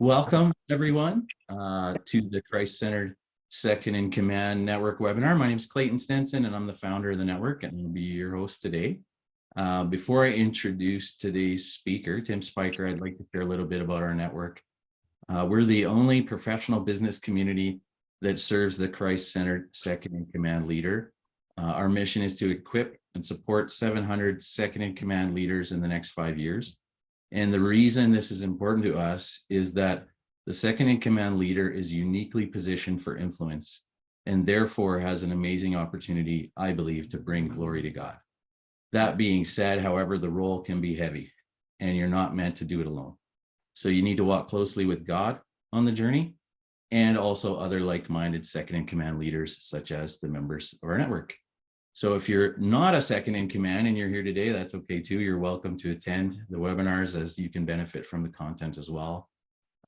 Welcome, everyone, to the Christ-Centered Second in Command Network webinar. My name is Clayton Stenson, and I'm the founder of the network, and I'll be your host today. Before I introduce today's speaker, Tim Spiker, I'd like to share a little bit about our network. We're the only professional business community that serves the Christ-Centered Second in Command leader. Our mission is to equip and support 700 Second in Command leaders in the next 5 years. And the reason this is important to us is that the second in command leader is uniquely positioned for influence and therefore has an amazing opportunity, I believe, to bring glory to God. That being said, however, the role can be heavy and you're not meant to do it alone. So you need to walk closely with God on the journey and also other like-minded second in command leaders, such as the members of our network. So if you're not a second in command and you're here today, that's okay too. You're welcome to attend the webinars as you can benefit from the content as well.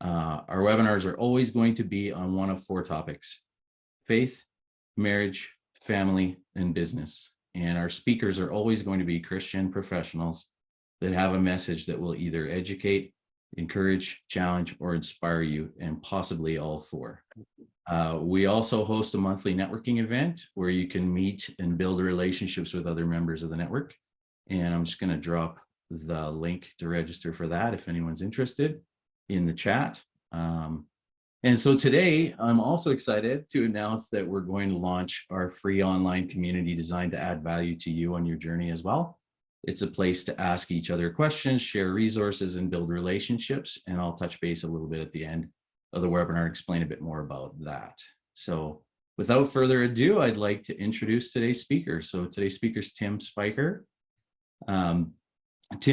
Our webinars are always going to be on one of 4 topics: faith, marriage, family, and business. And our speakers are always going to be Christian professionals that have a message that will either educate, encourage, challenge, or inspire you, and possibly all 4. We also host a monthly networking event where you can meet and build relationships with other members of the network. And I'm just going to drop the link to register for that if anyone's interested in the chat. And so today, I'm also excited to announce that we're going to launch our free online community designed to add value to you on your journey as well. It's a place to ask each other questions, share resources, and build relationships. And I'll touch base a little bit at the end of the webinar, explain a bit more about that. So without further ado, I'd like to introduce today's speaker. So today's speaker is Tim Spiker. Tim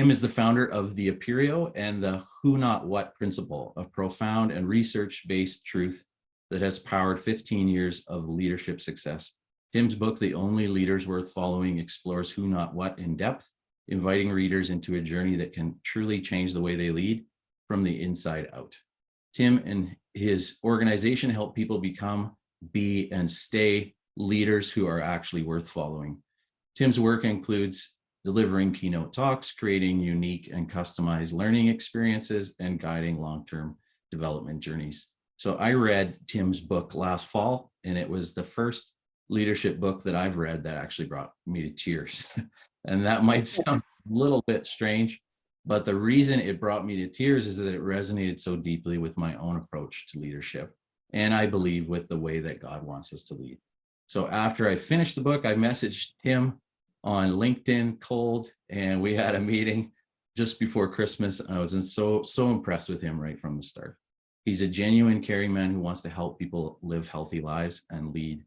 is the founder of the Aperio and the Who Not What principle, a profound and research-based truth that has powered 15 years of leadership success. Tim's book, The Only Leaders Worth Following, explores who not what in depth, inviting readers into a journey that can truly change the way they lead from the inside out. Tim and his organization help people become, be, and stay leaders who are actually worth following. Tim's work includes delivering keynote talks, creating unique and customized learning experiences, and guiding long-term development journeys. So I read Tim's book last fall, and it was the first leadership book that I've read that actually brought me to tears. And that might sound a little bit strange, but the reason it brought me to tears is that it resonated so deeply with my own approach to leadership. And I believe with the way that God wants us to lead. So after I finished the book, I messaged Tim on LinkedIn cold, and we had a meeting just before Christmas. I was so impressed with him right from the start. He's a genuine caring man who wants to help people live healthy lives and lead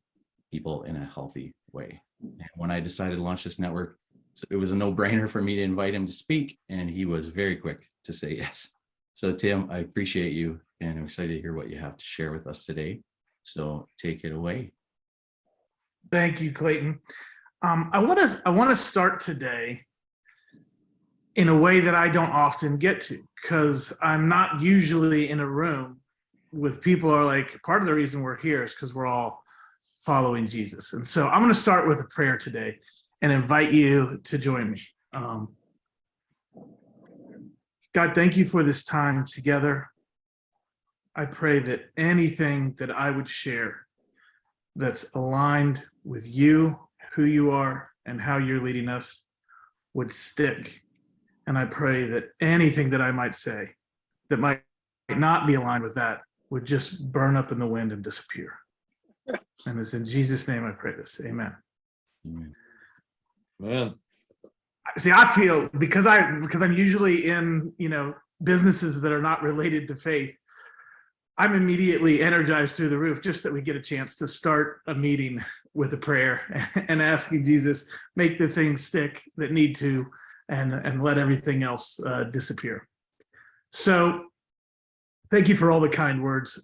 people in a healthy way. And when I decided to launch this network, it was a no-brainer for me to invite him to speak, and he was very quick to say yes. So Tim, I appreciate you, and I'm excited to hear what you have to share with us today. So take it away. Thank you, Clayton. I want to start today in a way that I don't often get to, because I'm not usually in a room with people who are like, part of the reason we're here is because we're all following Jesus. And so I'm going to start with a prayer today and invite you to join me. God, thank you for this time together. I pray that anything that I would share that's aligned with you, who you are, and how you're leading us would stick. And I pray that anything that I might say that might not be aligned with that would just burn up in the wind and disappear. And it's in Jesus' name I pray this. Amen. Amen. Man, See, I feel because I'm usually in, businesses that are not related to faith, I'm immediately energized through the roof just that we get a chance to start a meeting with a prayer and asking Jesus, make the things stick that need to, and let everything else disappear. So thank you for all the kind words,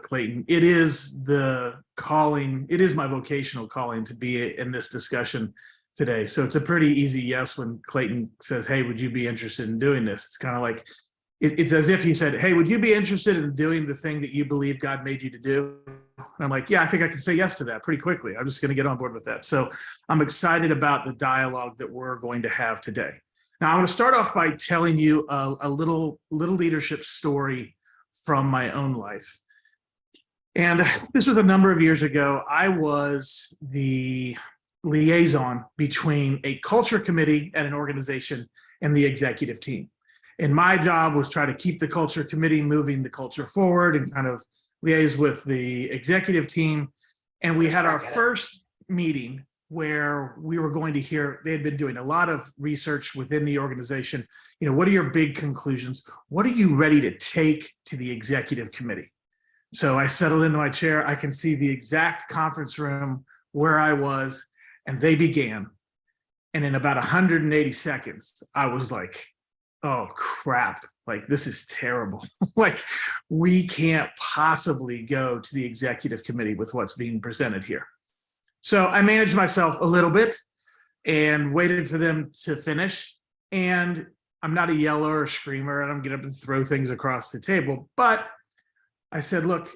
Clayton. It is my vocational calling to be in this discussion today. So it's a pretty easy yes when Clayton says, hey, would you be interested in doing this? It's kind of like, it's as if he said, hey, would you be interested in doing the thing that you believe God made you to do? And I'm like, yeah, I think I can say yes to that pretty quickly. I'm just going to get on board with that. So I'm excited about the dialogue that we're going to have today. Now, I want to start off by telling you a little leadership story from my own life. And this was a number of years ago. I was the liaison between a culture committee at an organization and the executive team. And my job was try to keep the culture committee moving the culture forward and kind of liaise with the executive team. And we had our first meeting where we were going to hear, they had been doing a lot of research within the organization. You know, what are your big conclusions? What are you ready to take to the executive committee? So I settled into my chair. I can see the exact conference room where I was, and they began. And in about 180 seconds, I was like, oh crap, like this is terrible. Like we can't possibly go to the executive committee with what's being presented here. So I managed myself a little bit and waited for them to finish. And I'm not a yeller or screamer, and I'm getting up and throw things across the table. But I said, look,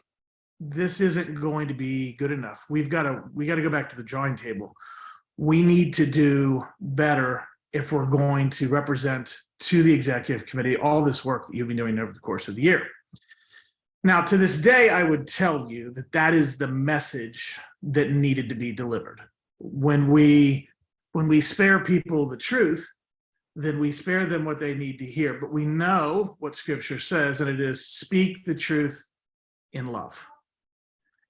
this isn't going to be good enough. We got to go back to the drawing table. We need to do better if we're going to represent to the executive committee all this work that you've been doing over the course of the year. Now, to this day, I would tell you that that is the message that needed to be delivered. When we spare people the truth, then we spare them what they need to hear. But we know what Scripture says, and it is speak the truth in love.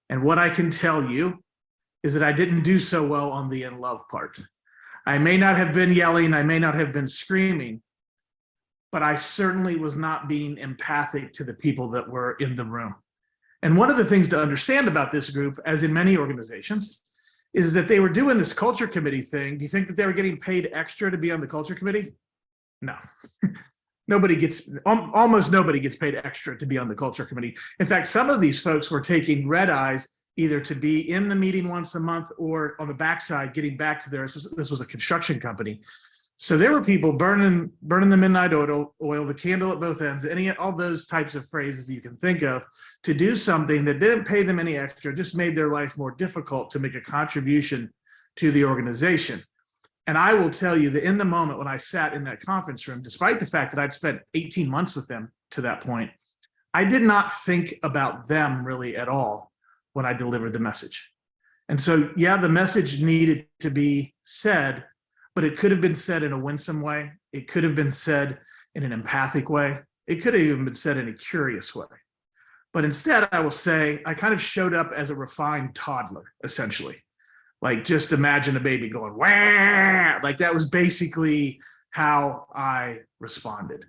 And what I can tell you is that I didn't do so well on the in love part. I may not have been yelling, I may not have been screaming, but I certainly was not being empathic to the people that were in the room. And one of the things to understand about this group, as in many organizations, is that they were doing this culture committee thing. Do you think that they were getting paid extra to be on the culture committee? No. Almost nobody gets paid extra to be on the culture committee. In fact, some of these folks were taking red eyes either to be in the meeting once a month or on the backside getting back to theirs. This was a construction company. So there were people burning the midnight oil, the candle at both ends, all those types of phrases you can think of, to do something that didn't pay them any extra, just made their life more difficult to make a contribution to the organization. And I will tell you that in the moment when I sat in that conference room, despite the fact that I'd spent 18 months with them to that point, I did not think about them really at all when I delivered the message. And so, yeah, the message needed to be said, but it could have been said in a winsome way. It could have been said in an empathic way. It could have even been said in a curious way. But instead, I will say, I kind of showed up as a refined toddler, essentially. Like, just imagine a baby going, wah! Like, that was basically how I responded.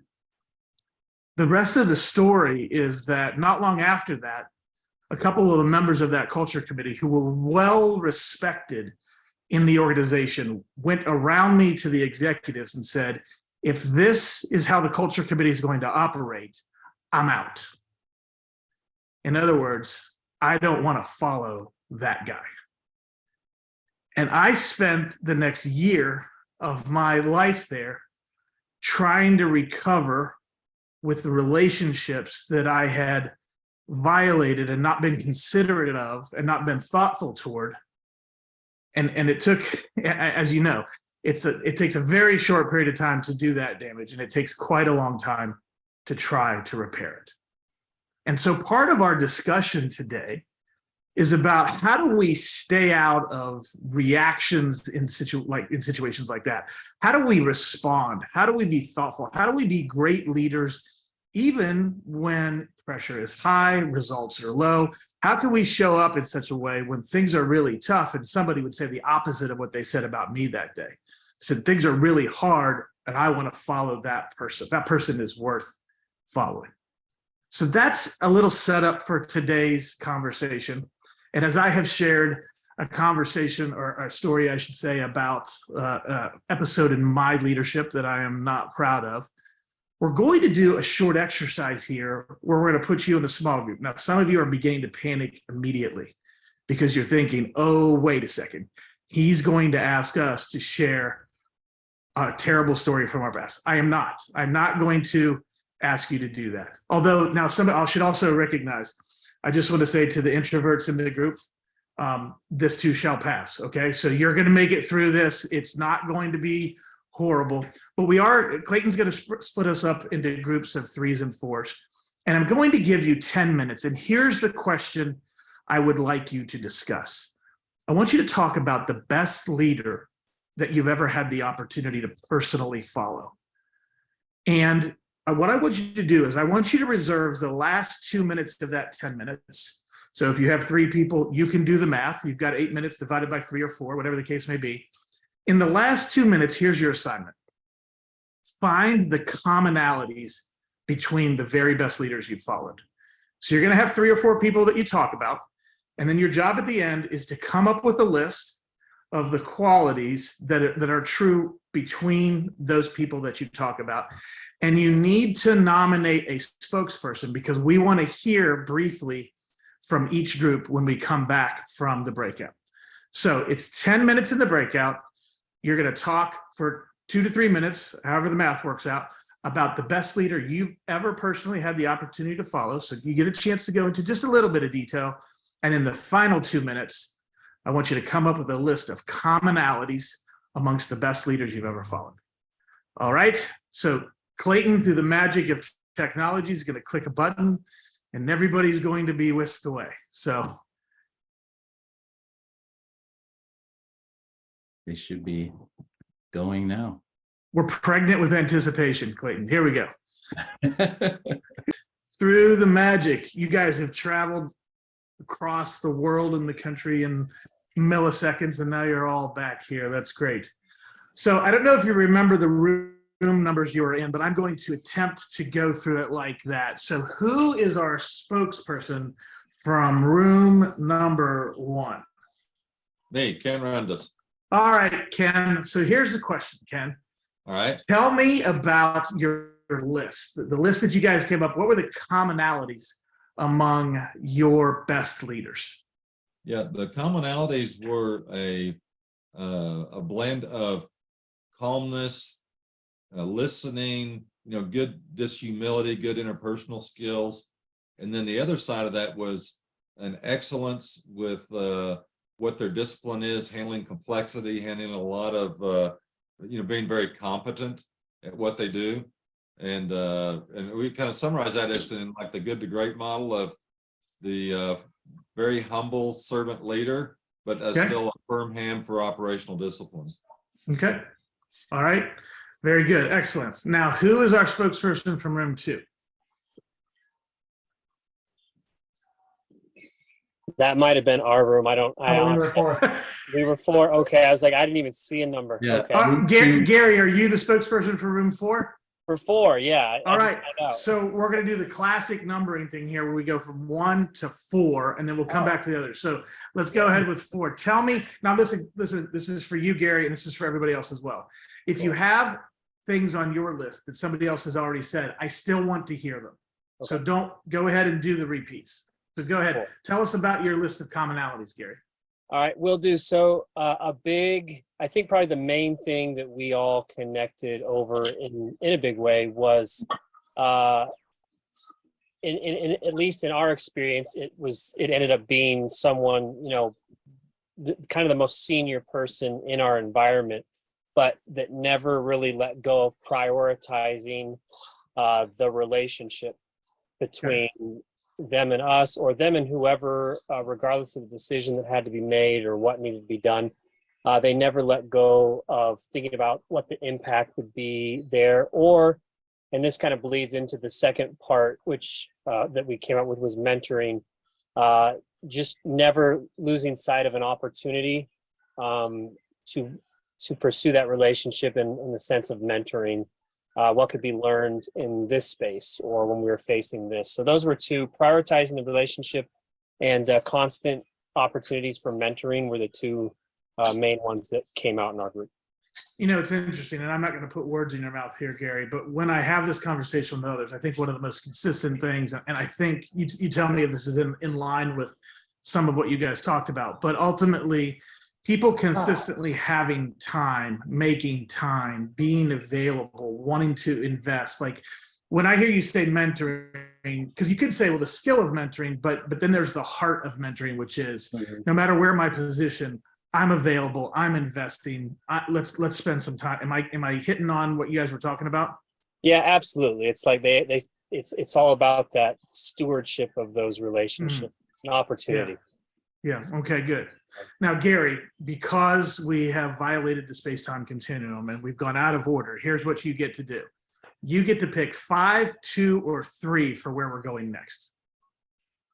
The rest of the story is that not long after that, a couple of the members of that culture committee who were well respected in the organization went around me to the executives and said, if this is how the culture committee is going to operate, I'm out. In other words, I don't want to follow that guy. And I spent the next year of my life there trying to recover with the relationships that I had violated and not been considerate of and not been thoughtful toward. And it took, as you know, it takes a very short period of time to do that damage, and it takes quite a long time to try to repair it. And so part of our discussion today is about how do we stay out of reactions in situations like that? How do we respond? How do we be thoughtful? How do we be great leaders even when pressure is high, results are low? How can we show up in such a way when things are really tough? And somebody would say the opposite of what they said about me that day. Said things are really hard and I want to follow that person. That person is worth following. So that's a little setup for today's conversation. And as I have shared a conversation, or a story, I should say, about episode in my leadership that I am not proud of, we're going to do a short exercise here where we're going to put you in a small group. Now, some of you are beginning to panic immediately because you're thinking, oh, wait a second. He's going to ask us to share a terrible story from our past. I am not. I'm not going to ask you to do that. Although now I should also recognize, I just want to say to the introverts in the group, this too shall pass, okay? So you're going to make it through this. It's not going to be horrible, but Clayton's going to split us up into groups of 3s and 4s. And I'm going to give you 10 minutes. And here's the question I would like you to discuss. I want you to talk about the best leader that you've ever had the opportunity to personally follow. And what I want you to do is I want you to reserve the last 2 minutes of that 10 minutes. So if you have 3 people, you can do the math. You've got 8 minutes divided by 3 or 4, whatever the case may be. In the last 2 minutes, here's your assignment. Find the commonalities between the very best leaders you've followed. So you're going to have 3 or 4 people that you talk about. And then your job at the end is to come up with a list of the qualities that are true between those people that you talk about. And you need to nominate a spokesperson because we want to hear briefly from each group when we come back from the breakout. So it's 10 minutes in the breakout. You're going to talk for 2 to 3 minutes, however the math works out, about the best leader you've ever personally had the opportunity to follow. So you get a chance to go into just a little bit of detail. And in the final 2 minutes, I want you to come up with a list of commonalities amongst the best leaders you've ever followed. All right. So Clayton, through the magic of technology, is going to click a button and everybody's going to be whisked away. So They should be going now. we're pregnant with anticipation, Clayton. Here we go. Through the magic, you guys have traveled across the world and the country in milliseconds, and now you're all back here. That's great. So I don't know if you remember the room numbers you were in, but I'm going to attempt to go through it like that. So who is our spokesperson from room number 1? Me, Ken Randus. All right, Ken. So here's the question, Ken. All right. Tell me about your list, the list that you guys came up. What were the commonalities among your best leaders? Yeah, the commonalities were a blend of calmness, listening, good humility, good interpersonal skills, and then the other side of that was an excellence with what their discipline is, handling complexity, handling a lot of being very competent at what they do. And we kind of summarize that as in like the good to great model of the very humble servant leader, but still a firm hand for operational disciplines. Okay. All right. Very good. Excellent. Now, who is our spokesperson from room 2? That might have been our room. We were 4. We were 4. Okay. I was like, I didn't even see a number. Yeah. Okay. Gary, are you the spokesperson for room 4? For 4, yeah. All right. So we're going to do the classic numbering thing here where we go from 1 to 4, and then we'll come back to the others. So let's go ahead with 4. Tell me, now this is for you, Gary, and this is for everybody else as well. If you have things on your list that somebody else has already said, I still want to hear them. Okay. So don't go ahead and do the repeats. So go ahead. Cool. Tell us about your list of commonalities, Gary. All right, we'll do. So I think probably the main thing that we all connected over in a big way was, in at least in our experience, it ended up being someone, kind of the most senior person in our environment, but that never really let go of prioritizing the relationship between them and us, or them and whoever, regardless of the decision that had to be made or what needed to be done. They never let go of thinking about what the impact would be there, and this kind of bleeds into the second part, which that we came up with, was mentoring. Just never losing sight of an opportunity to pursue that relationship in the sense of mentoring. What could be learned in this space or when we were facing this. So those were 2. Prioritizing the relationship and constant opportunities for mentoring were the 2 main ones that came out in our group. It's interesting, and I'm not going to put words in your mouth here, Gary, but when I have this conversation with others, I think one of the most consistent things, and I think you tell me if this is in line with some of what you guys talked about, but ultimately, people consistently having time, making time, being available, wanting to invest. Like when I hear you say mentoring, because you could say, well, the skill of mentoring, but then there's the heart of mentoring, which is no matter where my position, I'm available, I'm investing. Let's spend some time. Am I hitting on what you guys were talking about? Yeah, absolutely. It's like they it's all about that stewardship of those relationships. It's an opportunity. Yeah. Okay, good. Now, Gary, because we have violated the space-time continuum and we've gone out of order, here's what you get to do. You get to pick 5, 2, or 3 for where we're going next.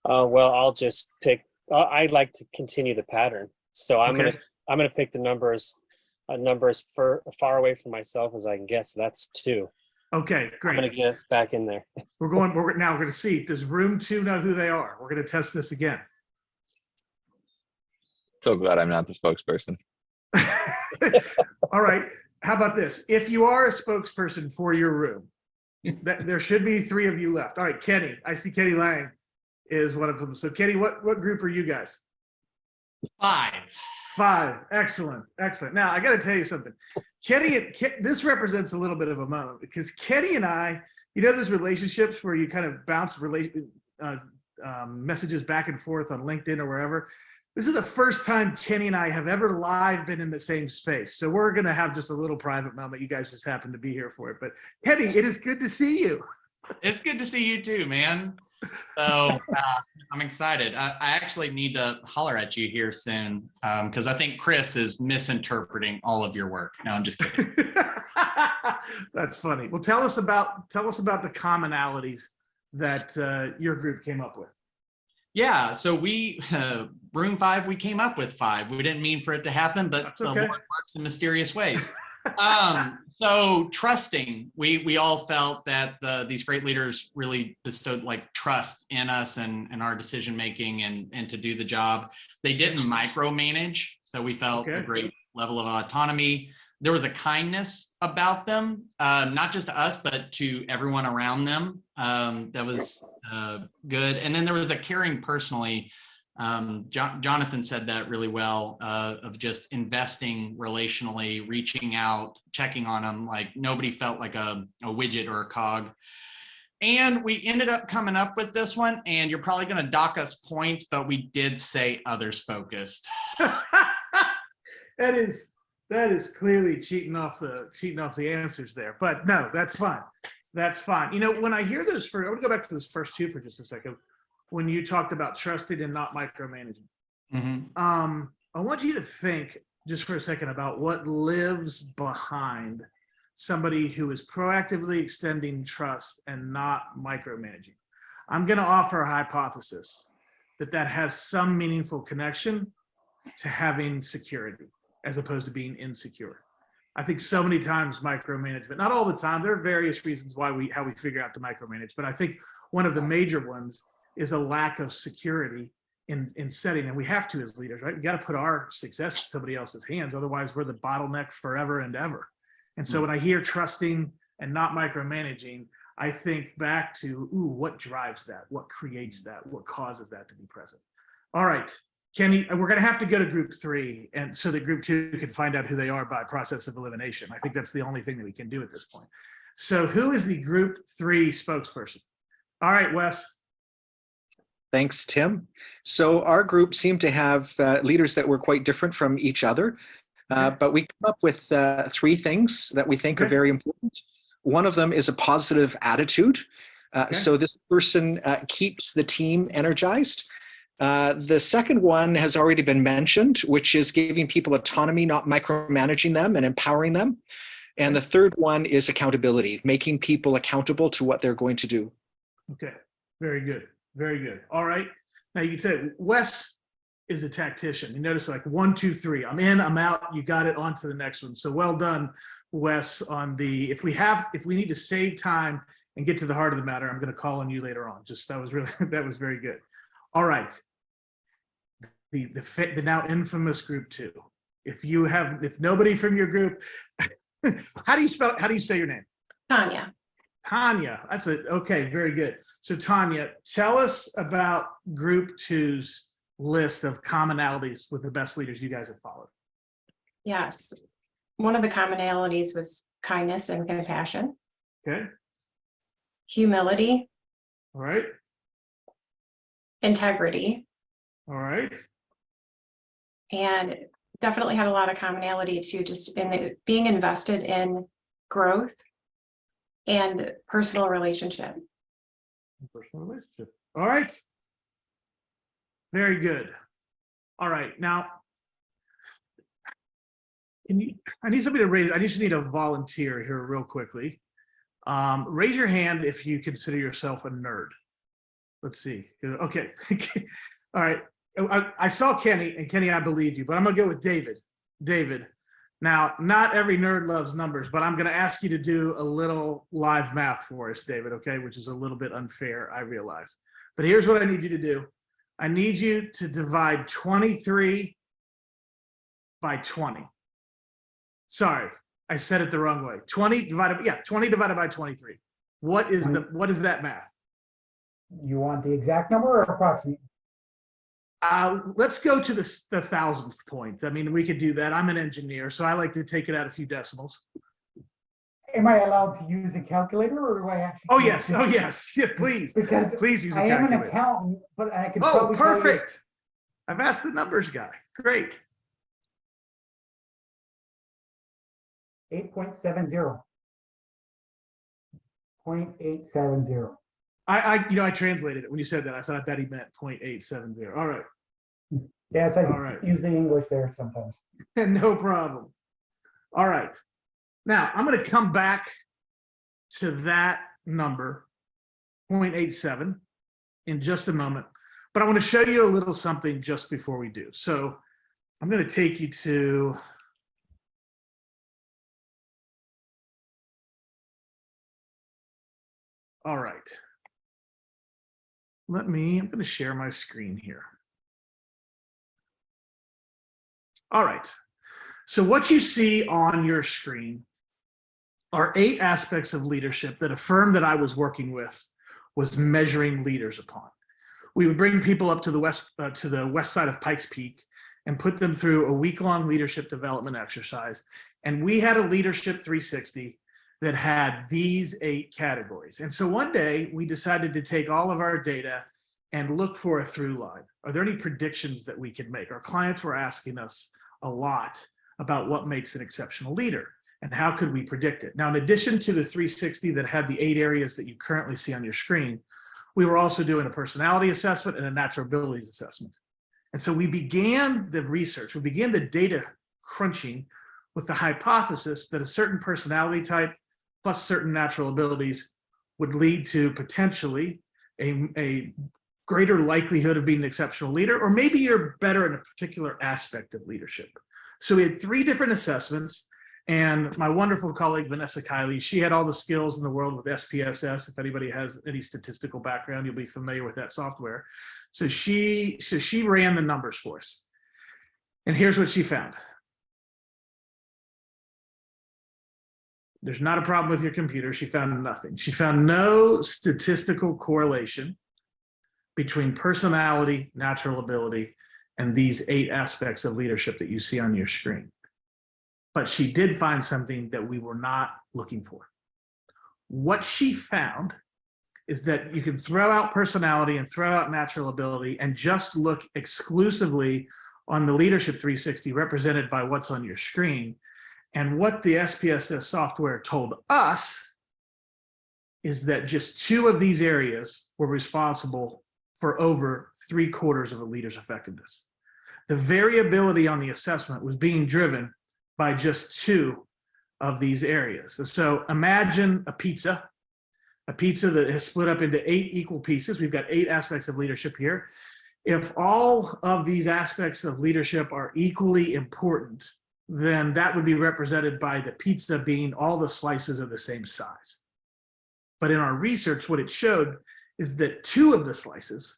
Well, I'll just pick. I'd like to continue the pattern, so I'm Okay. gonna pick the numbers far away from myself as I can get. So that's 2. Okay, I'm gonna great. get us back in there. We're going to see, does room 2 know who they are? We're going to test this again. So glad I'm not the spokesperson. All right. How about this? If you are a spokesperson for your room, there should be 3 of you left. All right, Kenny. I see Kenny Lang is one of them. So Kenny, what group are you guys? 5. 5. Excellent. Excellent. Now I got to tell you something. This represents a little bit of a moment because Kenny and I, those relationships where you kind of bounce messages back and forth on LinkedIn or wherever. This is the first time Kenny and I have ever live been in the same space. So we're going to have just a little private moment. You guys just happen to be here for it. But Kenny, it is good to see you. It's good to see you too, man. So I'm excited. I actually need to holler at you here soon because I think Chris is misinterpreting all of your work. No, I'm just kidding. That's funny. Well, tell us about the commonalities that your group came up with. Yeah, so we room 5, we came up with 5. We didn't mean for it to happen, but That's the okay. Lord works in mysterious ways. So trusting, we all felt that these great leaders really bestowed like trust in us and our decision making and to do the job. They didn't micromanage, so we felt a great level of autonomy. There was a kindness about them, not just to us, but to everyone around them. That was good. And then there was a caring personally. Jonathan said that really well, of just investing relationally, reaching out, checking on them. Like nobody felt like a widget or a cog. And we ended up coming up with this one, and you're probably going to dock us points, but we did say others focused. That is clearly cheating off the answers there. But no, that's fine. That's fine. When I hear this I want to go back to those first 2 for just a second. When you talked about trusted and not micromanaging. Mm-hmm. I want you to think just for a second about what lives behind somebody who is proactively extending trust and not micromanaging. I'm going to offer a hypothesis that has some meaningful connection to having security as opposed to being insecure. I think so many times micromanagement, not all the time, there are various reasons how we figure out to micromanage, but I think one of the major ones is a lack of security in setting, and we have to as leaders, right? We got to put our success in somebody else's hands, otherwise we're the bottleneck forever and ever. And so when I hear trusting and not micromanaging, I think back to, what drives that? What creates that? What causes that to be present? All right, Kenny, we're going to have to go to group 3, and so that group 2 can find out who they are by process of elimination. I think that's the only thing that we can do at this point. So who is the group 3 spokesperson? All right, Wes. Thanks, Tim. So our group seemed to have leaders that were quite different from each other, but we come up with 3 things that we think are very important. One of them is a positive attitude. So this person keeps the team energized. The second one has already been mentioned, which is giving people autonomy, not micromanaging them and empowering them. And the third one is accountability, making people accountable to what they're going to do. Okay, very good. Very good. All right. Now you can say Wes is a tactician. You notice like 1, 2, 3. I'm in, I'm out. You got it, on to the next one. So well done, Wes, on the, if we need to save time and get to the heart of the matter, I'm going to call on you later on. That was very good. All right. The now infamous group 2. If nobody from your group, how do you say your name? Tanya. Tanya, that's it. Okay, very good. So Tanya, tell us about group 2's list of commonalities with the best leaders you guys have followed. Yes. One of the commonalities was kindness and compassion. Okay. Humility. All right. Integrity. All right. And definitely had a lot of commonality too, just in being invested in growth and personal relationship. Personal relationship. All right. Very good. All right. Now, I need somebody to raise, I just need a volunteer here real quickly. Raise your hand if you consider yourself a nerd. Let's see. Okay. All right. I saw Kenny, and Kenny, I believe you, but I'm gonna go with David. David. Now, not every nerd loves numbers, but I'm gonna ask you to do a little live math for us, David, okay? Which is a little bit unfair, I realize. But here's what I need you to do. I need you to divide 23 by 20. Sorry, I said it the wrong way. 20 divided by 23. What is that math? You want the exact number or approximate? Let's go to the thousandth point. I mean, we could do that. I'm an engineer, so I like to take it out a few decimals. Am I allowed to use a calculator, or do I actually? Oh yes, oh yes, yeah, please. Because please use a I calculator. am an accountant, but I can. Oh, probably tell you- perfect. I've asked the numbers guy. Great. 8.70. 0.870. I translated it when you said that. I said I bet he meant 0.870. All right. Yes, I All right. use the English there sometimes. No problem. All right. Now I'm going to come back to that number, 0.87, in just a moment. But I want to show you a little something just before we do. So I'm going to take you to all right. I'm going to share my screen here. All right. So what you see on your screen are 8 aspects of leadership that a firm that I was working with was measuring leaders upon. We would bring people up to the west side of Pikes Peak and put them through a week-long leadership development exercise. And we had a leadership 360 that had these 8 categories. And so one day we decided to take all of our data and look for a through line. Are there any predictions that we could make? Our clients were asking us a lot about what makes an exceptional leader and how could we predict it. Now, in addition to the 360 that had the 8 areas that you currently see on your screen, we were also doing a personality assessment and a natural abilities assessment. And so we began the research, we began the data crunching with the hypothesis that a certain personality type plus certain natural abilities would lead to potentially a greater likelihood of being an exceptional leader, or maybe you're better in a particular aspect of leadership. So we had 3 different assessments, and my wonderful colleague, Vanessa Kiley, she had all the skills in the world with SPSS. If anybody has any statistical background, you'll be familiar with that software. So she ran the numbers for us. And here's what she found. There's not a problem with your computer. She found nothing. She found no statistical correlation between personality, natural ability, and these 8 aspects of leadership that you see on your screen. But she did find something that we were not looking for. What she found is that you can throw out personality and throw out natural ability and just look exclusively on the Leadership 360 represented by what's on your screen. And what the SPSS software told us is that just 2 of these areas were responsible for over 3/4 of a leader's effectiveness. The variability on the assessment was being driven by just 2 of these areas. So imagine a pizza that has split up into 8 equal pieces. We've got 8 aspects of leadership here. If all of these aspects of leadership are equally important, then that would be represented by the pizza being all the slices are the same size. But in our research, what it showed is that 2 of the slices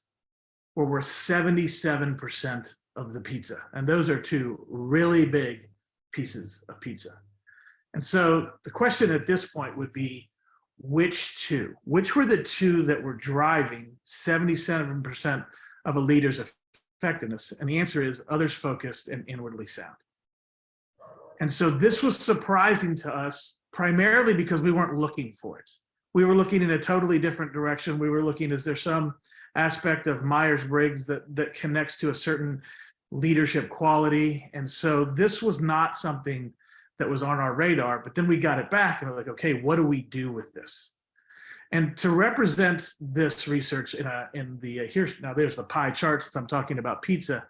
were worth 77% of the pizza. And those are 2 really big pieces of pizza. And so the question at this point would be, which 2? Which were the 2 that were driving 77% of a leader's effectiveness? And the answer is others focused and inwardly sound. And so this was surprising to us, primarily because we weren't looking for it. We were looking in a totally different direction. We were looking, is there some aspect of Myers-Briggs that connects to a certain leadership quality? And so this was not something that was on our radar, but then we got it back and we're like, okay, what do we do with this? And to represent this research there's the pie charts since I'm talking about pizza,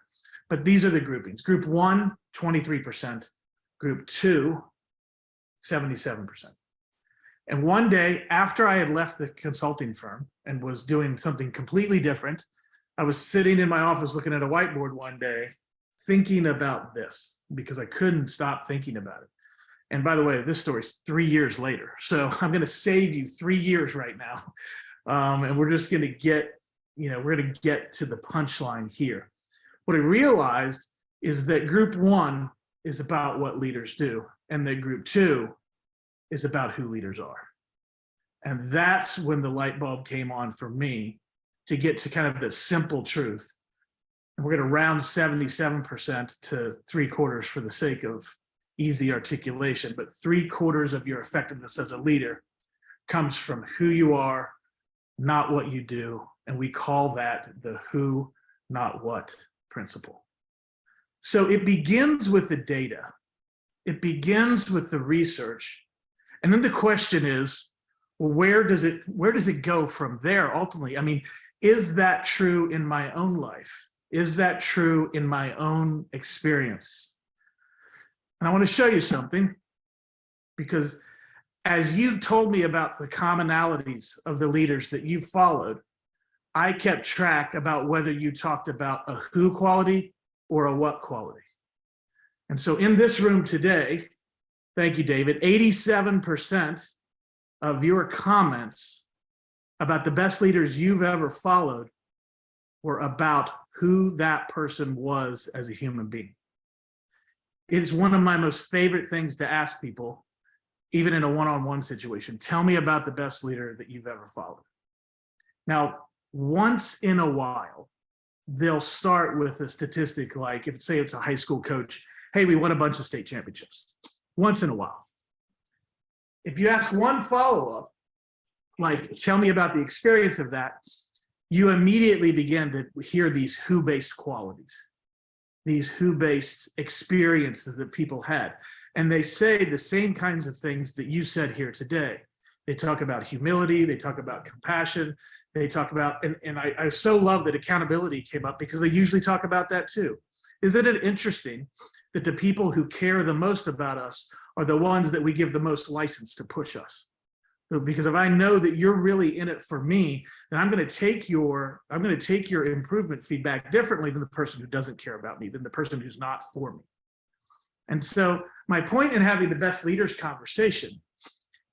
but these are the groupings. Group 1, 23%. Group 2, 77%. And one day after I had left the consulting firm and was doing something completely different, I was sitting in my office looking at a whiteboard one day, thinking about this because I couldn't stop thinking about it. And by the way, this story's 3 years later. So I'm going to save you 3 years right now. And we're just going to get, we're going to get to the punchline here. What I realized is that group 1 is about what leaders do, and that group 2 is about who leaders are. And that's when the light bulb came on for me to get to kind of the simple truth. And we're going to round 77% to 3/4 for the sake of easy articulation, but 3/4 of your effectiveness as a leader comes from who you are, not what you do. And we call that the who, not what principle. So it begins with the data. It begins with the research. And then the question is, well, where does it go from there ultimately? I mean, is that true in my own life? Is that true in my own experience? And I want to show you something, because as you told me about the commonalities of the leaders that you followed, I kept track about whether you talked about a who quality or a what quality. And so in this room today, thank you, David, 87% of your comments about the best leaders you've ever followed were about who that person was as a human being. It is one of my most favorite things to ask people, even in a one-on-one situation. Tell me about the best leader that you've ever followed. Now, once in a while, they'll start with a statistic like, if say it's a high school coach, hey, we won a bunch of state championships. Once in a while. If you ask one follow-up, like, tell me about the experience of that, you immediately begin to hear these who-based qualities, these who-based experiences that people had. And they say the same kinds of things that you said here today. They talk about humility, they talk about compassion, they talk about, and I so love that accountability came up because they usually talk about that too. Isn't it interesting that the people who care the most about us are the ones that we give the most license to push us? Because if I know that you're really in it for me, then I'm going to take your improvement feedback differently than the person who doesn't care about me, than the person who's not for me. And so my point in having the best leaders conversation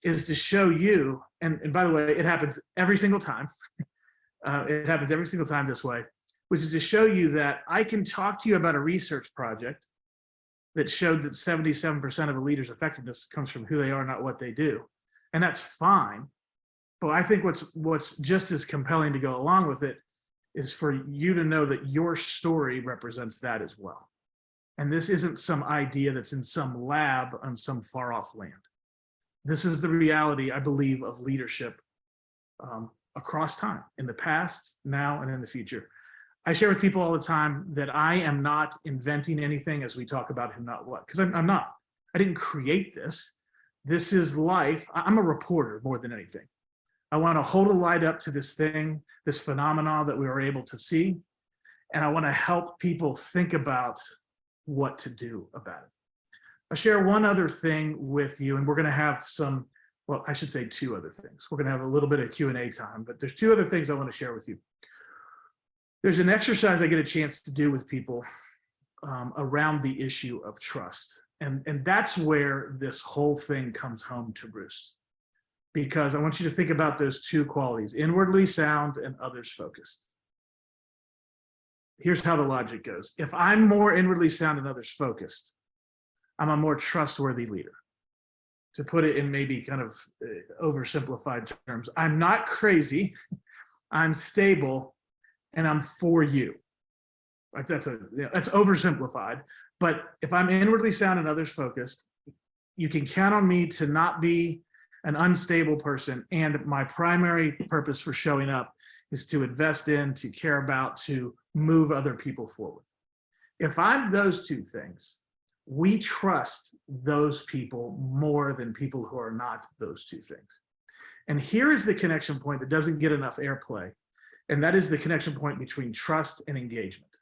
is to show you, and by the way, it happens every single time. It happens every single time this way, which is to show you that I can talk to you about a research project that showed that 77% of a leader's effectiveness comes from who they are, not what they do. And that's fine. But I think what's just as compelling to go along with it is for you to know that your story represents that as well. And this isn't some idea that's in some lab on some far off land. This is the reality, I believe, of leadership across time, in the past, now, and in the future. I share with people all the time that I am not inventing anything as we talk about who, not what, because I'm not. I didn't create this. This is life. I'm a reporter more than anything. I want to hold a light up to this thing, this phenomenon that we were able to see, and I want to help people think about what to do about it. I'll share one other thing with you, and we're going to have some, well, I should say two other things. We're going to have a little bit of Q&A time, but there's two other things I want to share with you. There's an exercise I get a chance to do with people around the issue of trust. And that's where this whole thing comes home to roost. Because I want you to think about those two qualities, inwardly sound and others focused. Here's how the logic goes. If I'm more inwardly sound and others focused, I'm a more trustworthy leader. To put it in maybe kind of oversimplified terms, I'm not crazy, I'm stable, and I'm for you. That's oversimplified. But if I'm inwardly sound and others focused, you can count on me to not be an unstable person. And my primary purpose for showing up is to invest in, to care about, to move other people forward. If I'm those two things, we trust those people more than people who are not those two things. And here is the connection point that doesn't get enough airplay. And that is the connection point between trust and engagement.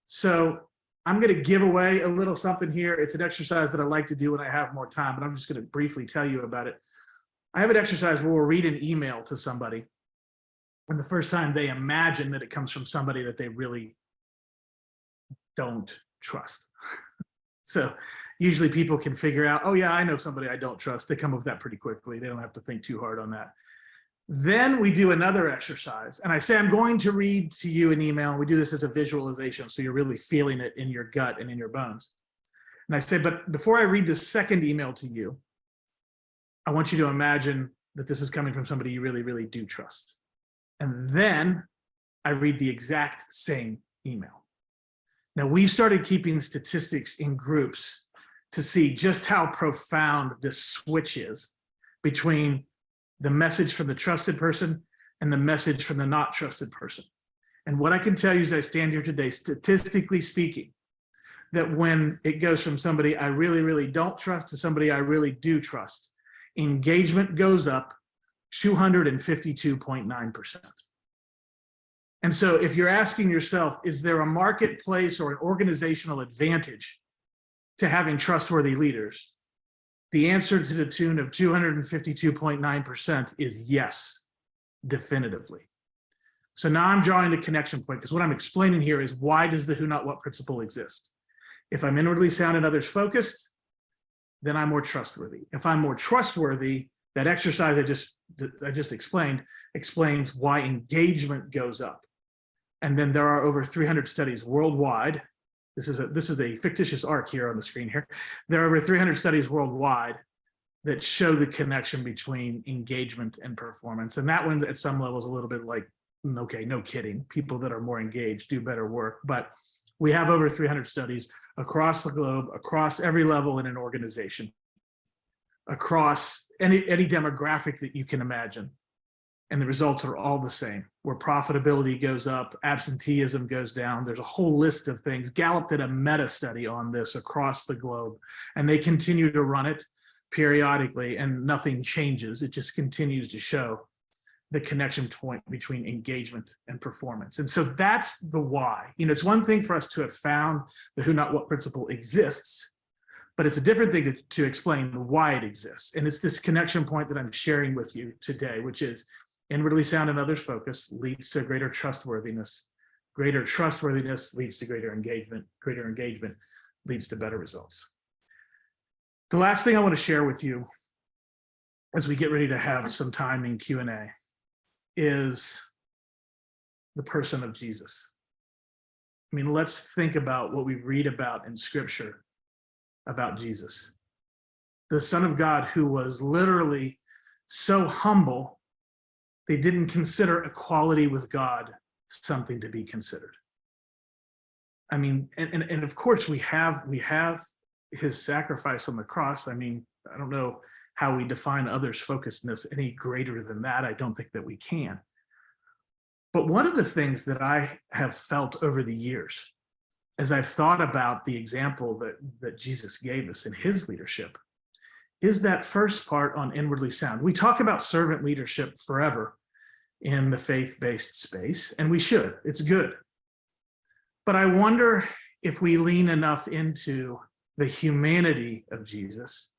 So I'm going to give away a little something here. It's an exercise that I like to do when I have more time, but I'm just going to briefly tell you about it. I have an exercise where we'll read an email to somebody, and the first time they imagine that it comes from somebody that they really don't trust. So usually people can figure out, oh yeah, I know somebody I don't trust. They come up with that pretty quickly. They don't have to think too hard on that. Then we do another exercise, and I say, I'm going to read to you an email. We do this as a visualization, so you're really feeling it in your gut and in your bones. And I say, but before I read the second email to you, I want you to imagine that this is coming from somebody you really, really do trust. And then I read the exact same email. Now, we started keeping statistics in groups to see just how profound this switch is between the message from the trusted person and the message from the not trusted person. And what I can tell you as I stand here today, statistically speaking, that when it goes from somebody I really, really don't trust to somebody I really do trust, engagement goes up 252.9%. And so if you're asking yourself, is there a marketplace or an organizational advantage to having trustworthy leaders? The answer to the tune of 252.9% is yes, definitively. So now I'm drawing the connection point, because what I'm explaining here is, why does the who, not what principle exist? If I'm inwardly sound and others focused, then I'm more trustworthy. If I'm more trustworthy, that exercise I just explained explains why engagement goes up. And then there are over 300 studies worldwide. This is a fictitious arc here on the screen here. There are over 300 studies worldwide that show the connection between engagement and performance. And that one at some level is a little bit like, okay, no kidding. People that are more engaged do better work. But we have over 300 studies across the globe, across every level in an organization, across any demographic that you can imagine. And the results are all the same, where profitability goes up, absenteeism goes down. There's a whole list of things. Gallup did a meta study on this across the globe, and they continue to run it periodically, and nothing changes. It just continues to show the connection point between engagement and performance. And so that's the why. You know, it's one thing for us to have found the who, not what principle exists, but it's a different thing to explain why it exists. And it's this connection point that I'm sharing with you today, which is inwardly sound and others focused leads to greater trustworthiness. Greater trustworthiness leads to greater engagement. Greater engagement leads to better results. The last thing I want to share with you as we get ready to have some time in Q&A is the person of Jesus. I mean, let's think about what we read about in Scripture about Jesus, the Son of God, who was literally so humble they didn't consider equality with God something to be considered. I mean, and of course we have his sacrifice on the cross. I mean, I don't know how we define others' focusedness any greater than that. I don't think that we can. But one of the things that I have felt over the years, as I've thought about the example that Jesus gave us in his leadership, is that first part on inwardly sound. We talk about servant leadership forever in the faith-based space, and we should. It's good. But I wonder if we lean enough into the humanity of Jesus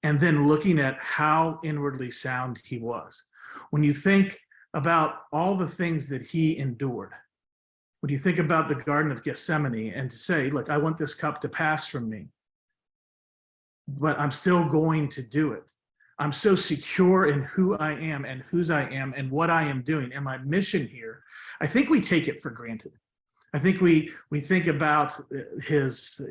and then looking at how inwardly sound he was. When you think about all the things that he endured, when you think about the Garden of Gethsemane and to say, look, I want this cup to pass from me, but I'm still going to do it. I'm so secure in who I am and whose I am and what I am doing and my mission here. I think we take it for granted. I think we think about his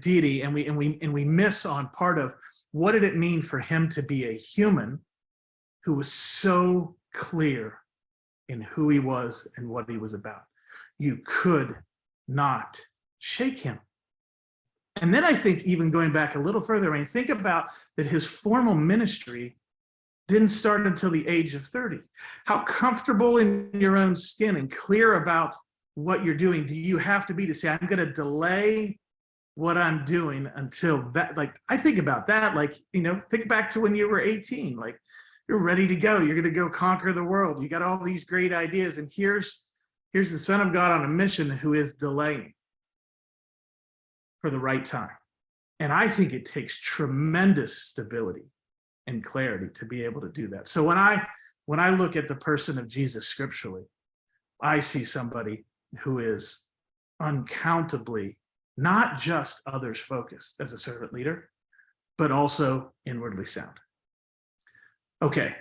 deity and we miss on part of what did it mean for him to be a human who was so clear in who he was and what he was about. You could not shake him. And then I think even going back a little further, I mean, think about that his formal ministry didn't start until the age of 30. How comfortable in your own skin and clear about what you're doing do you have to be to say, I'm going to delay what I'm doing until that? Like, I think about that, like, you know, think back to when you were 18, like, you're ready to go. You're going to go conquer the world. You got all these great ideas. And here's the Son of God on a mission who is delaying for the right time. And I think it takes tremendous stability and clarity to be able to do that. So when I look at the person of Jesus scripturally, I see somebody who is uncountably not just others focused as a servant leader, but also inwardly sound. Okay,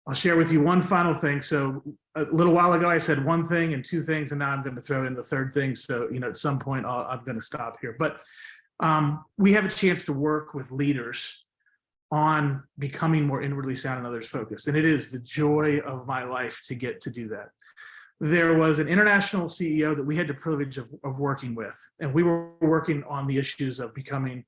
I'll share with you one final thing. So a little while ago, I said one thing and two things, and now I'm going to throw in the third thing. So, at some point I'm going to stop here. But we have a chance to work with leaders on becoming more inwardly sound and others focused. And it is the joy of my life to get to do that. There was an international CEO that we had the privilege of working with, and we were working on the issues of becoming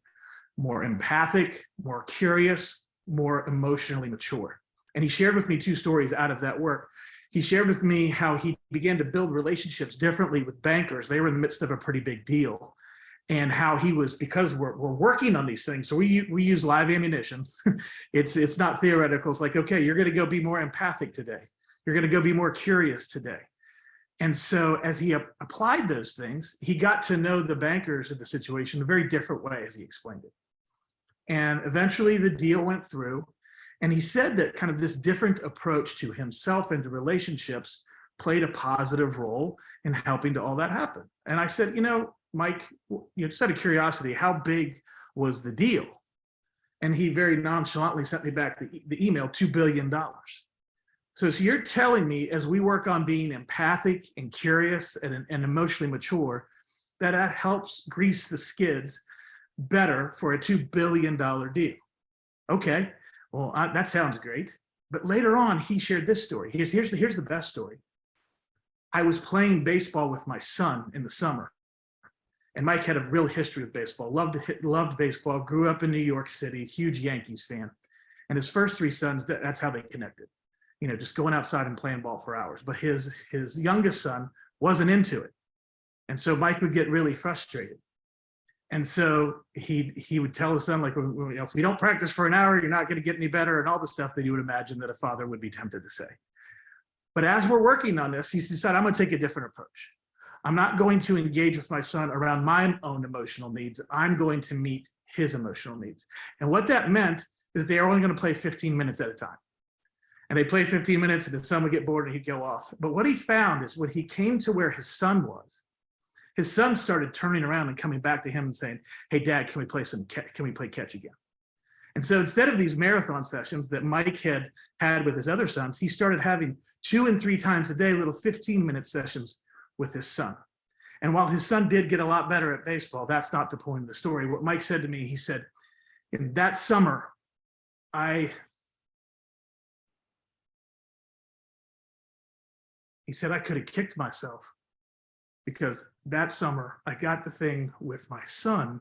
more empathic, more curious, more emotionally mature. And he shared with me two stories out of that work. He shared with me how he began to build relationships differently with bankers. They were in the midst of a pretty big deal. And how he was, because we're working on these things, so we use live ammunition. It's not theoretical. It's like, okay, you're going to go be more empathic today. You're going to go be more curious today. And so as he applied those things, he got to know the bankers of the situation in a very different way, as he explained it. And eventually the deal went through. And he said that kind of this different approach to himself and to relationships played a positive role in helping to all that happen. And I said, Mike, just out of curiosity, how big was the deal? And he very nonchalantly sent me back the email, $2 billion. So you're telling me, as we work on being empathic and curious and emotionally mature, that helps grease the skids better for a $2 billion deal. Okay, well, that sounds great. But later on, he shared this story. Here's the best story. I was playing baseball with my son in the summer. And Mike had a real history of baseball, loved baseball, grew up in New York City, huge Yankees fan. And his first three sons, that's how they connected, just going outside and playing ball for hours. But his youngest son wasn't into it. And so Mike would get really frustrated. And so he would tell his son, like, if we don't practice for an hour, you're not going to get any better, and all the stuff that you would imagine that a father would be tempted to say. But as we're working on this, he decided, I'm going to take a different approach. I'm not going to engage with my son around my own emotional needs. I'm going to meet his emotional needs. And what that meant is they are only going to play 15 minutes at a time. And they played 15 minutes and his son would get bored and he'd go off. But what he found is when he came to where his son was, his son started turning around and coming back to him and saying, hey, Dad, can we play catch again? And so instead of these marathon sessions that Mike had with his other sons, he started having 2 and 3 times a day, little 15-minute sessions with his son. And while his son did get a lot better at baseball, that's not the point of the story. What Mike said to me, he said, in that summer, he said, I could have kicked myself because that summer I got the thing with my son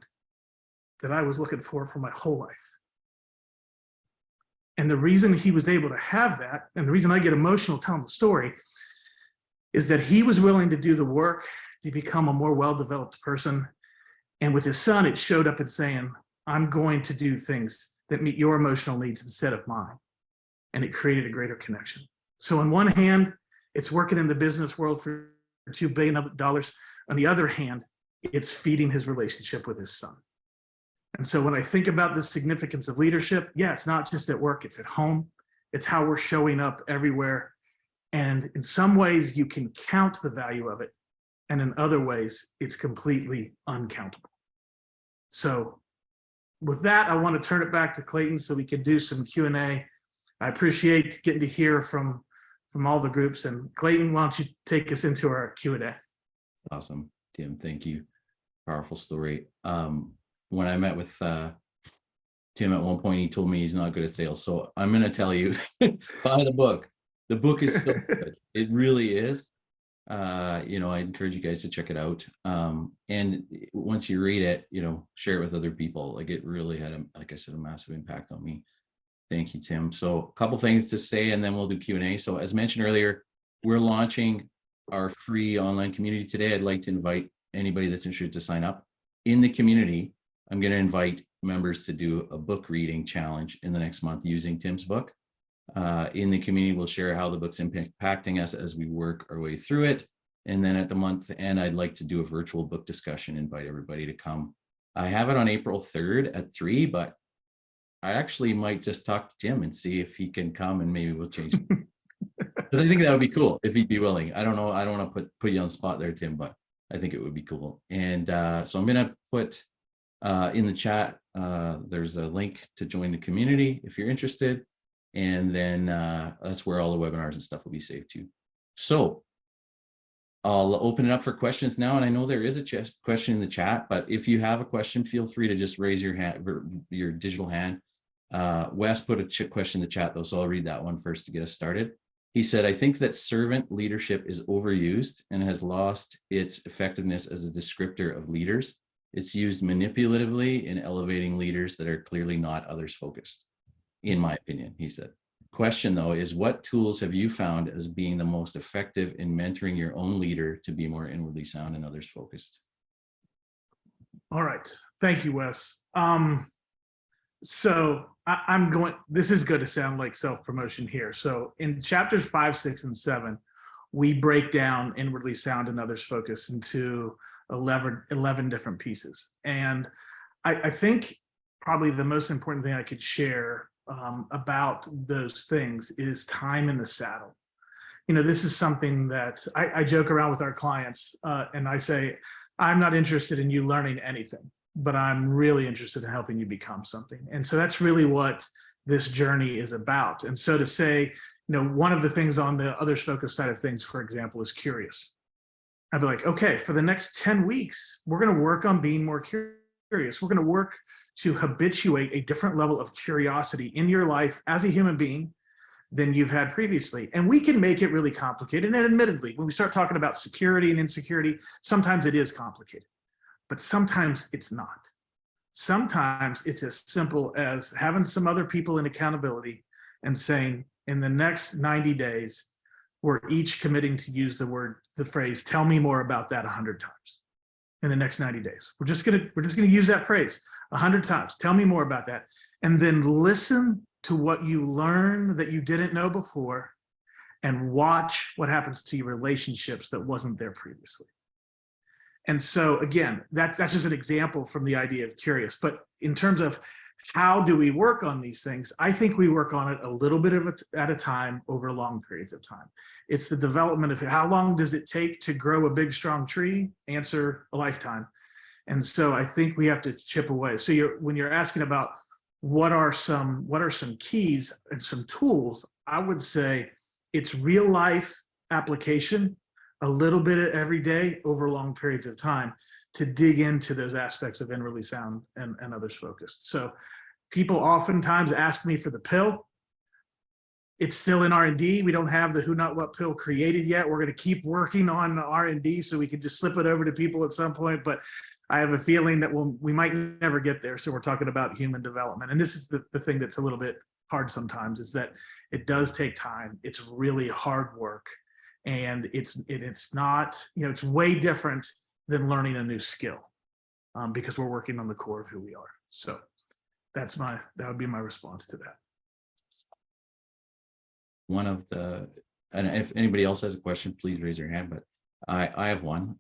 that I was looking for my whole life. And the reason he was able to have that, and the reason I get emotional telling the story, is that he was willing to do the work to become a more well-developed person. And with his son, it showed up in saying, I'm going to do things that meet your emotional needs instead of mine. And it created a greater connection. So on one hand, it's working in the business world for $2 billion. On the other hand, it's feeding his relationship with his son. And so when I think about the significance of leadership, yeah, it's not just at work, it's at home. It's how we're showing up everywhere. And in some ways, you can count the value of it. And in other ways, it's completely uncountable. So with that, I want to turn it back to Clayton so we can do some Q&A. I appreciate getting to hear from all the groups. And Clayton, why don't you take us into our Q&A? Awesome, Tim, thank you. Powerful story. When I met with Tim at one point, he told me he's not good at sales. So I'm going to tell you, buy the book. The book is so good. It really is. I encourage you guys to check it out. And once you read it, share it with other people. Like it really had, like I said, a massive impact on me. Thank you, Tim. So a couple things to say, and then we'll do Q&A. So as mentioned earlier, we're launching our free online community today. I'd like to invite anybody that's interested to sign up. In the community, I'm going to invite members to do a book reading challenge in the next month using Tim's book. in the community. We'll share how the book's impacting us as we work our way through it. And then at the month end, I'd like to do a virtual book discussion, invite everybody to come. I have it on April 3rd at 3, but I actually might just talk to Tim and see if he can come, and maybe we'll change it. Because I think that would be cool if he'd be willing. I don't know. I don't want to put you on the spot there, Tim, but I think it would be cool. And so I'm going to put in the chat, there's a link to join the community if you're interested. And then that's where all the webinars and stuff will be saved to. So I'll open it up for questions now. And I know there is a question in the chat, but if you have a question, feel free to just raise your hand, your digital hand. Wes put a question in the chat though, so I'll read that one first to get us started. He said, I think that servant leadership is overused and has lost its effectiveness as a descriptor of leaders. It's used manipulatively in elevating leaders that are clearly not others focused, in my opinion, he said. Question though is, what tools have you found as being the most effective in mentoring your own leader to be more inwardly sound and others focused? All right. Thank you, Wes. So I'm going, this is going to sound like self-promotion here. So in chapters 5, 6, and 7, we break down inwardly sound and others focused into 11 different pieces. And I think probably the most important thing I could share about those things is time in the saddle. You know, this is something that I joke around with our clients and I say, I'm not interested in you learning anything, but I'm really interested in helping you become something. And so that's really what this journey is about. And so to say, you know, one of the things on the others focused side of things, for example, is curious. I'd be like, okay, for the next 10 weeks, we're going to work on being more curious. We're going to work to habituate a different level of curiosity in your life as a human being than you've had previously. And we can make it really complicated. And admittedly, when we start talking about security and insecurity, sometimes it is complicated, but sometimes it's not. Sometimes it's as simple as having some other people in accountability and saying, in the next 90 days, we're each committing to use the phrase, tell me more about that 100 times in the next 90 days. We're just gonna use that phrase 100 times. Tell me more about that. And then listen to what you learn that you didn't know before and watch what happens to your relationships that wasn't there previously. And so again, that's just an example from the idea of curious. But in terms of how do we work on these things, I think we work on it a little bit at a time over long periods of time. It's the development of how long does it take to grow a big, strong tree? Answer, a lifetime. And so I think we have to chip away. So when you're asking about what are some keys and some tools, I would say it's real life application, a little bit every day over long periods of time to dig into those aspects of inwardly sound and others focused. So people oftentimes ask me for the pill. It's still in R&D. We don't have the who, not, what pill created yet. We're going to keep working on R&D so we can just slip it over to people at some point. But I have a feeling that we might never get there. So we're talking about human development. And this is the thing that's a little bit hard sometimes, is that it does take time. It's really hard work. And it's not, you know, it's way different than learning a new skill because we're working on the core of who we are. So that would be my response to that. And if anybody else has a question, please raise your hand, but I have one.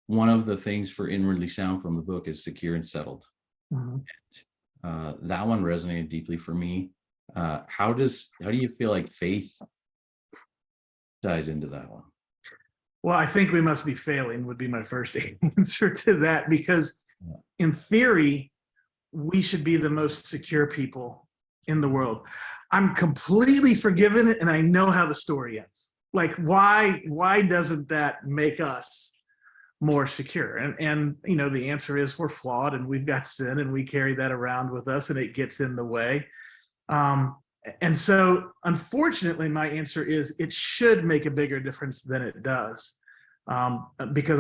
One of the things for inwardly sound from the book is secure and settled. Mm-hmm. And, that one resonated deeply for me. How do you feel like faith ties into that one? Well, I think we must be failing would be my first answer to that, because in theory, we should be the most secure people in the world. I'm completely forgiven it, and I know how the story ends. Like, why doesn't that make us more secure? And you know, the answer is we're flawed and we've got sin and we carry that around with us and it gets in the way. And so unfortunately, my answer is it should make a bigger difference than it does. Because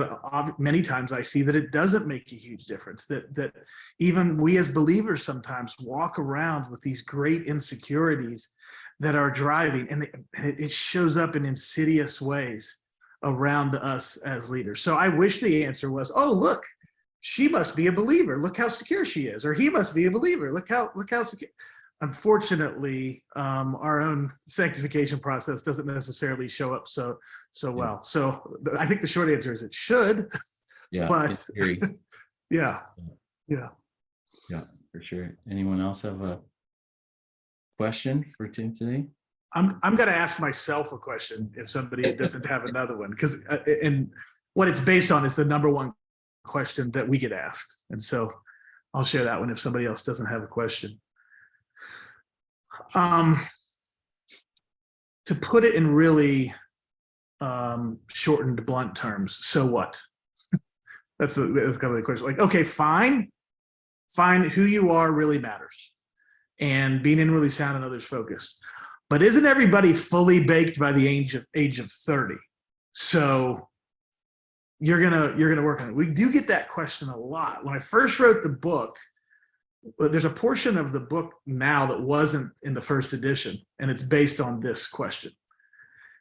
many times I see that it doesn't make a huge difference, that even we as believers sometimes walk around with these great insecurities that are driving, and it shows up in insidious ways around us as leaders. So I wish the answer was, oh, look, she must be a believer. Look how secure she is. Or he must be a believer. Look how secure. unfortunately, our own sanctification process doesn't necessarily show up so well. So I think the short answer is it should. Yeah, But in theory. yeah, Yeah, for sure. Anyone else have a question for Tim today? I'm going to ask myself a question if somebody doesn't have another one, because and what it's based on is the number one question that we get asked, and so I'll share that one if somebody else doesn't have a question. To put it in really shortened, blunt terms, so what? That's kind of the question. Like, okay, fine, who you are really matters, and being inwardly sound and others focused. But isn't everybody fully baked by the age of 30? So you're gonna work on it. We do get that question a lot. When I first wrote the book, there's a portion of the book now that wasn't in the first edition, and it's based on this question.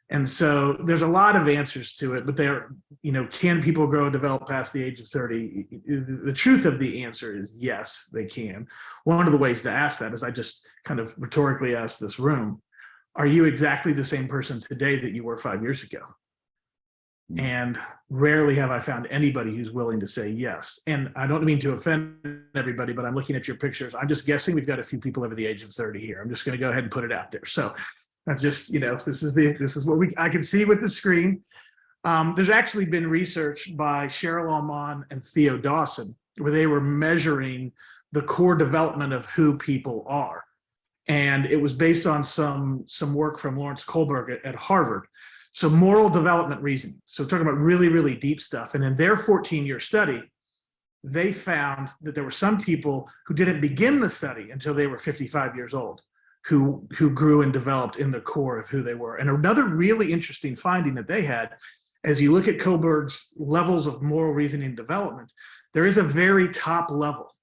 And so there's a lot of answers to it, but they're, can people grow and develop past the age of 30? The truth of the answer is yes, they can. One of the ways to ask that is I just kind of rhetorically asked this room, are you exactly the same person today that you were 5 years ago? And rarely have I found anybody who's willing to say yes. And I don't mean to offend everybody, but I'm looking at your pictures. I'm just guessing we've got a few people over the age of 30 here. I'm just going to go ahead and put it out there. So that's just, this is what I can see with the screen. There's actually been research by Cheryl Almon and Theo Dawson where they were measuring the core development of who people are. And it was based on some work from Lawrence Kohlberg at Harvard. So moral development reasoning. So talking about really, really deep stuff. And in their 14-year study, they found that there were some people who didn't begin the study until they were 55 years old, who grew and developed in the core of who they were. And another really interesting finding that they had, as you look at Kohlberg's levels of moral reasoning development, there is a very top level.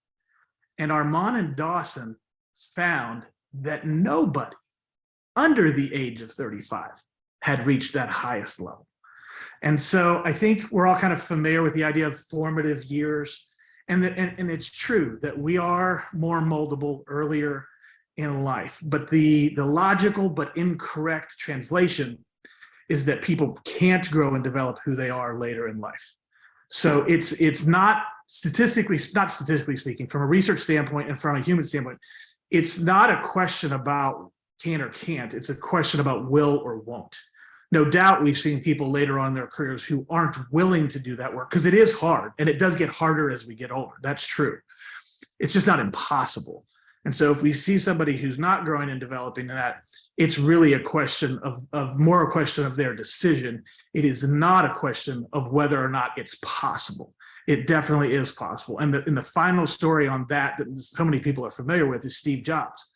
And Armon and Dawson found that nobody under the age of 35 had reached that highest level. And so I think we're all kind of familiar with the idea of formative years. And it's true that we are more moldable earlier in life. But the logical but incorrect translation is that people can't grow and develop who they are later in life. So it's not statistically speaking, from a research standpoint and from a human standpoint, it's not a question about can or can't. It's a question about will or won't. No doubt we've seen people later on in their careers who aren't willing to do that work because it is hard and it does get harder as we get older. That's true. It's just not impossible. And so if we see somebody who's not growing and developing that, it's really a question of more a question of their decision. It is not a question of whether or not it's possible. It definitely is possible. And the final story on that so many people are familiar with is Steve Jobs.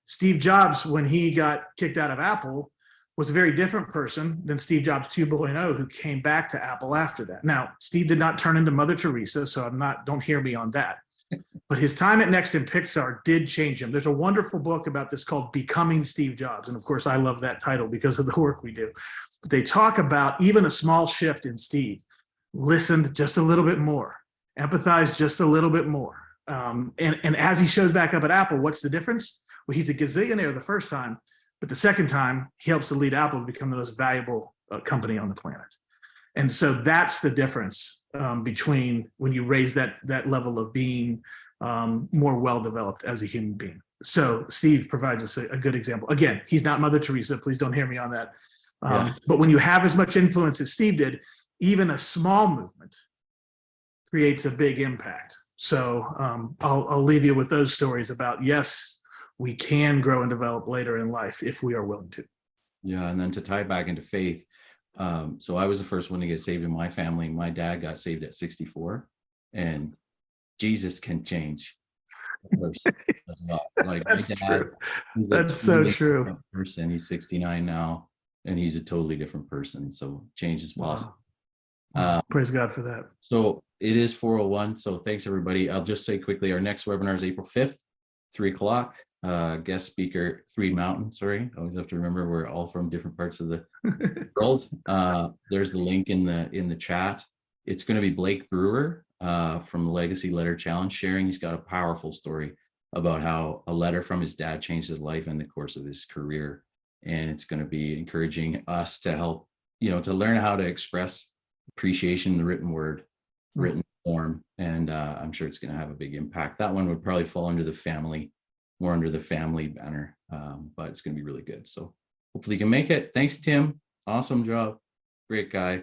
Steve Jobs, when he got kicked out of Apple, was a very different person than Steve Jobs 2.0, who came back to Apple after that. Now, Steve did not turn into Mother Teresa, so don't hear me on that. But his time at Next and Pixar did change him. There's a wonderful book about this called Becoming Steve Jobs. And of course, I love that title because of the work we do. But they talk about even a small shift in Steve, listened just a little bit more, empathized just a little bit more. And as he shows back up at Apple, what's the difference? Well, he's a gazillionaire the first time, but the second time, he helps to lead Apple to become the most valuable company on the planet. And so that's the difference between when you raise that level of being more well-developed as a human being. So Steve provides us a good example. Again, he's not Mother Teresa. Please don't hear me on that. But when you have as much influence as Steve did, even a small movement creates a big impact. So I'll leave you with those stories about, yes, we can grow and develop later in life if we are willing to. Yeah, and then to tie back into faith, so I was the first one to get saved in my family. My dad got saved at 64, and Jesus can change a person a lot. Like That's my dad, true. he's a That's so totally true. different person. He's 69 now, and he's a totally different person. So change is possible. Praise God for that. So it is 4:01. So thanks everybody. I'll just say quickly, our next webinar is April 5th, 3 o'clock. Guest speaker, 3 Mountain. Sorry, I always have to remember we're all from different parts of the world. There's the link in the chat. It's going to be Blake Brewer from the Legacy Letter Challenge sharing. He's got a powerful story about how a letter from his dad changed his life in the course of his career. And it's going to be encouraging us to help, to learn how to express appreciation in the written word, written form. And I'm sure it's going to have a big impact. That one would probably fall under the family, more under the family banner, but it's going to be really good. So hopefully you can make it. Thanks, Tim. Awesome job. Great guy.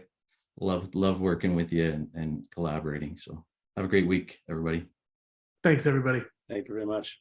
Love working with you and collaborating. So have a great week, everybody. Thanks, everybody. Thank you very much.